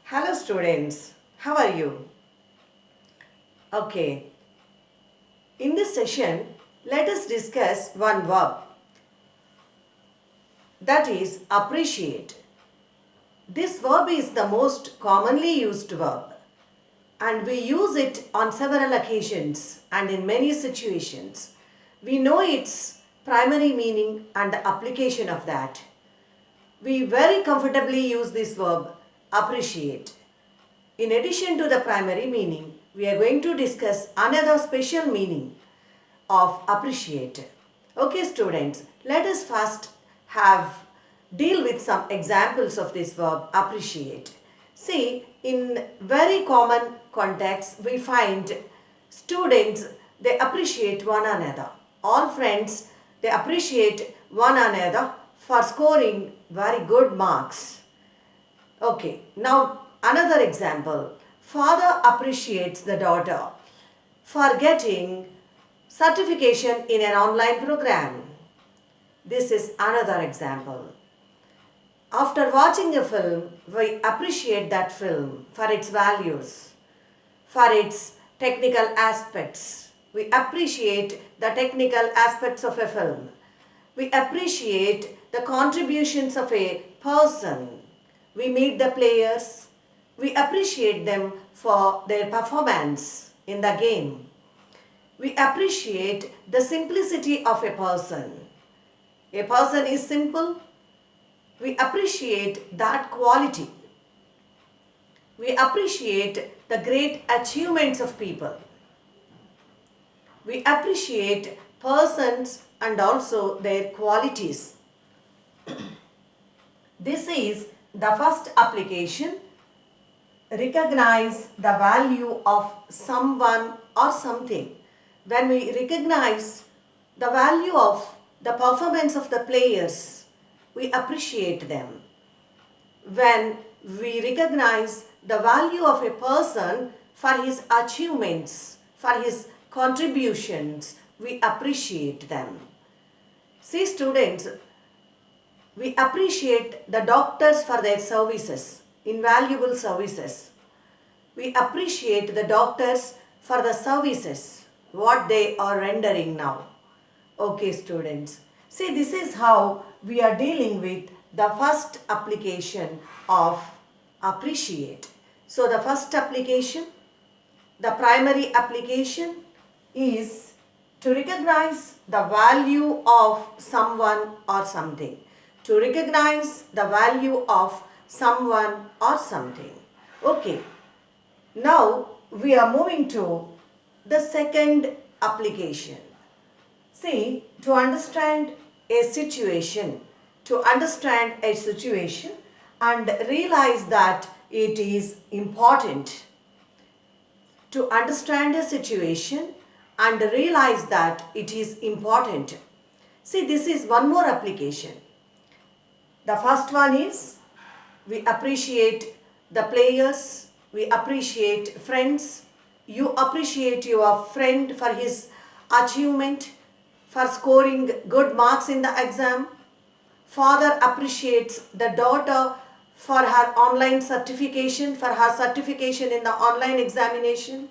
Hello students, how are you? Okay, in this session, let us discuss one verb, that is appreciate. This verb is the most commonly used verb and we use it on several occasions and in many situations. We know its primary meaning and the application of that. We very comfortably use this verb appreciate. In addition to the primary meaning, we are going to discuss another special meaning of appreciate. Okay students, let us first deal with some examples of this verb appreciate. See, in very common context, we find students, they appreciate one another. All friends, they appreciate one another for scoring very good marks. Okay, now another example. Father appreciates the daughter for getting certification in an online program. This is another example. After watching a film, we appreciate that film for its values, for its technical aspects. We appreciate the technical aspects of a film. We appreciate the contributions of a person. We meet the players. We appreciate them for their performance in the game. We appreciate the simplicity of a person. A person is simple. We appreciate that quality. We appreciate the great achievements of people. We appreciate persons and also their qualities. This is the first application. Recognize the value of someone or something. When we recognize the value of the performance of the players, we appreciate them. When we recognize the value of a person for his achievements, for his contributions, we appreciate them. See students, we appreciate the doctors for their services, invaluable services. We appreciate the doctors for the services, what they are rendering now. Okay students, see this is how we are dealing with the first application of appreciate. So the first application, the primary application is to recognize the value of someone or something. To recognize the value of someone or something. Okay, now we are moving to the second application. See, to understand a situation and realize that it is important. To understand a situation and realize that it is important. See, this is one more application. The first one is we appreciate the players, we appreciate friends. You appreciate your friend for his achievement, for scoring good marks in the exam. Father appreciates the daughter for her online certification, for her certification in the online examination.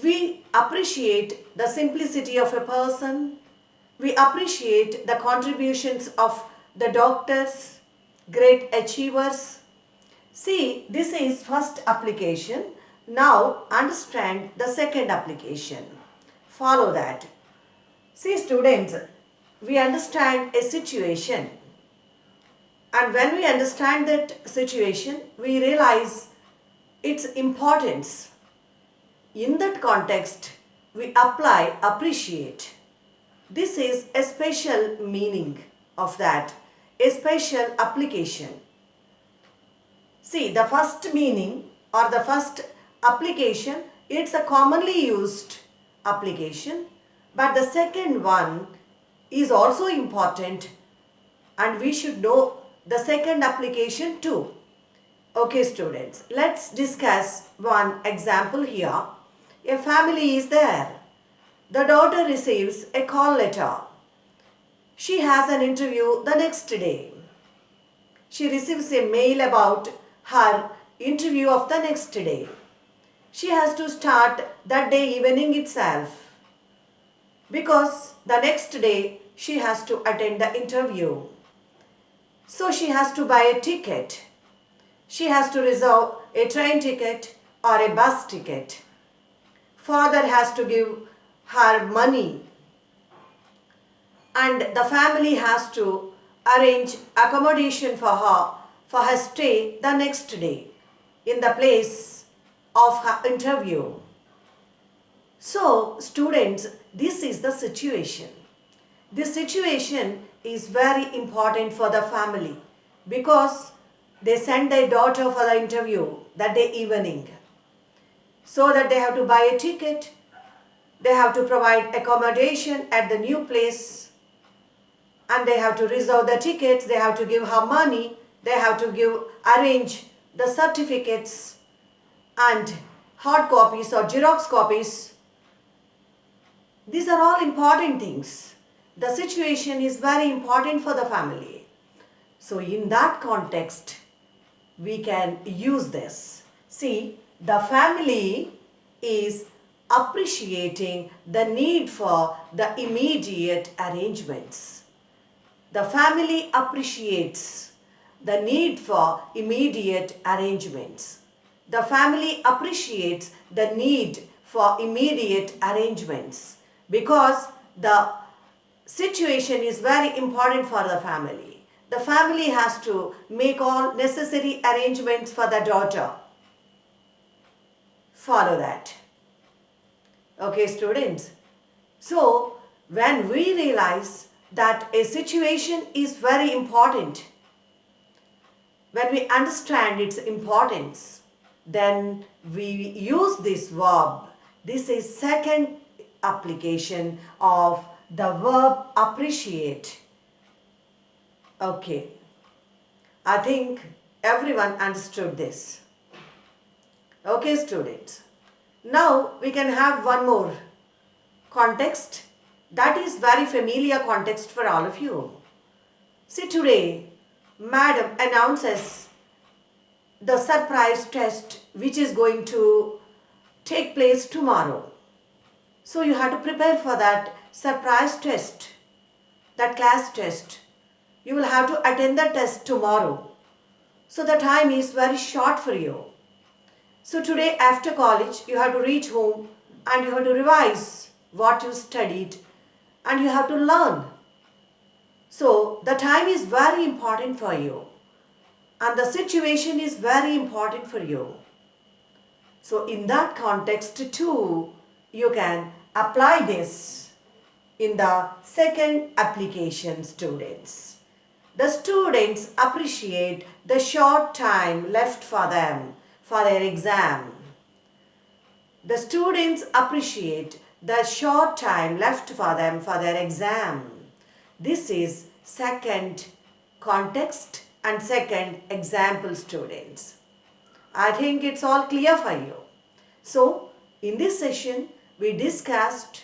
We appreciate the simplicity of a person. We appreciate the contributions of the doctors, great achievers. See, this is first application. Now understand the second application. Follow that. See students, we understand a situation. And when we understand that situation, we realize its importance. In that context, we apply appreciate. This is a special meaning of that, a special application. See, the first meaning or the first application, it's a commonly used application, but the second one is also important and we should know the second application too. Okay students, let's discuss one example here. A family is there. The daughter receives a call letter. She has an interview the next day. She receives a mail about her interview of the next day. She has to start that day evening itself, because the next day she has to attend the interview. So she has to buy a ticket. She has to reserve a train ticket or a bus ticket. Father has to give her money, and the family has to arrange accommodation for her stay the next day in the place of her interview. So, students, this is the situation. This situation is very important for the family because they send their daughter for the interview that day evening. So that they have to buy a ticket, they have to provide accommodation at the new place, and they have to reserve the tickets, they have to give her money, they have to arrange the certificates and hard copies or Xerox copies. These are all important things. The situation is very important for the family. So in that context, we can use this. See, the family is appreciating the need for the immediate arrangements. The family appreciates the need for immediate arrangements. The family appreciates the need for immediate arrangements because the situation is very important for the family. The family has to make all necessary arrangements for the daughter. Follow that. Okay, students. So, when we realize that a situation is very important, when we understand its importance, then we use this verb. This is second application of the verb appreciate. Okay. I think everyone understood this. Okay, students. Now we can have one more context that is very familiar context for all of you. See, today, Madam announces the surprise test which is going to take place tomorrow. So you have to prepare for that surprise test, that class test. You will have to attend the test tomorrow. So the time is very short for you. So today after college, you have to reach home and you have to revise what you studied and you have to learn. So the time is very important for you and the situation is very important for you. So in that context too, you can apply this in the second application, students. The students appreciate the short time left for them for their exam. The students appreciate the short time left for them for their exam. This is second context and second example, students. I think it's all clear for you. So, in this session, we discussed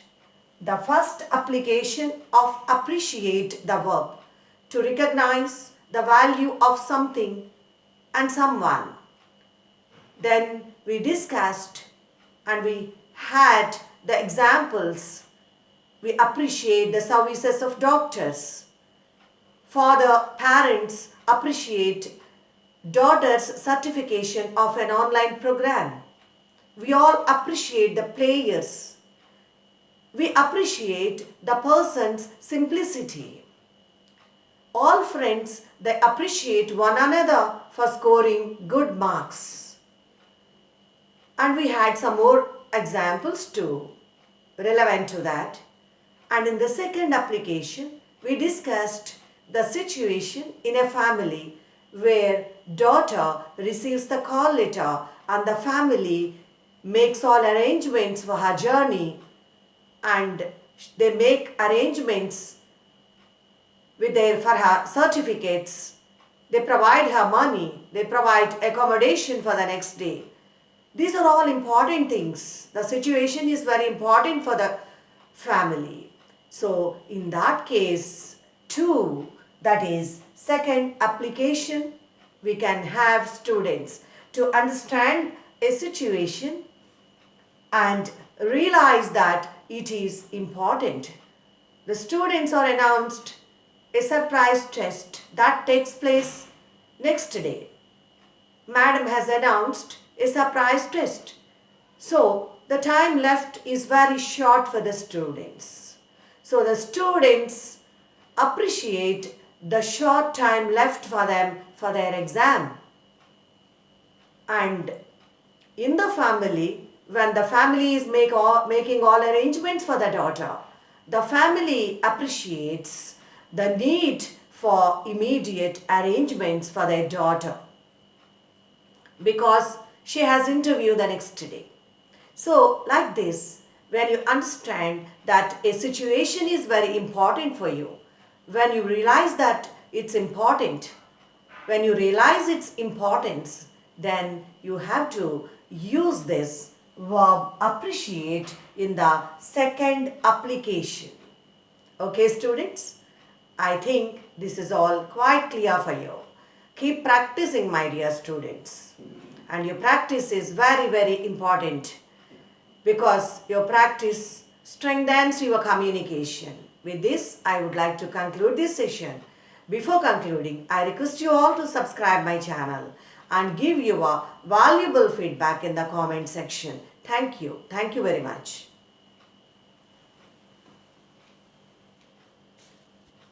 the first application of appreciate the verb to recognize the value of something and someone. Then we discussed and we had the examples. We appreciate the services of doctors. Father, parents appreciate daughter's certification of an online program. We all appreciate the players. We appreciate the person's simplicity. All friends, they appreciate one another for scoring good marks. And we had some more examples too, relevant to that. And in the second application, we discussed the situation in a family where daughter receives the call letter and the family makes all arrangements for her journey and they make arrangements for her certificates. They provide her money. They provide accommodation for the next day. These are all important things. The situation is very important for the family. So, in that case, too, that is second application, we can have students. to understand a situation and realize that it is important. The students are announced a surprise test that takes place next day. Madam has announced a surprise test. So the time left is very short for the students. So the students appreciate the short time left for them for their exam. And in the family, when the family is making all arrangements for the daughter, the family appreciates the need for immediate arrangements for their daughter because she has interview the next day. So like this, when you understand that a situation is very important for you, when you realize that it's important, when you realize its importance, then you have to use this verb appreciate in the second application. Okay, students? I think this is all quite clear for you. Keep practicing, my dear students. And your practice is very, very important because your practice strengthens your communication. With this, I would like to conclude this session. Before concluding, I request you all to subscribe my channel and give your valuable feedback in the comment section. Thank you. Thank you very much.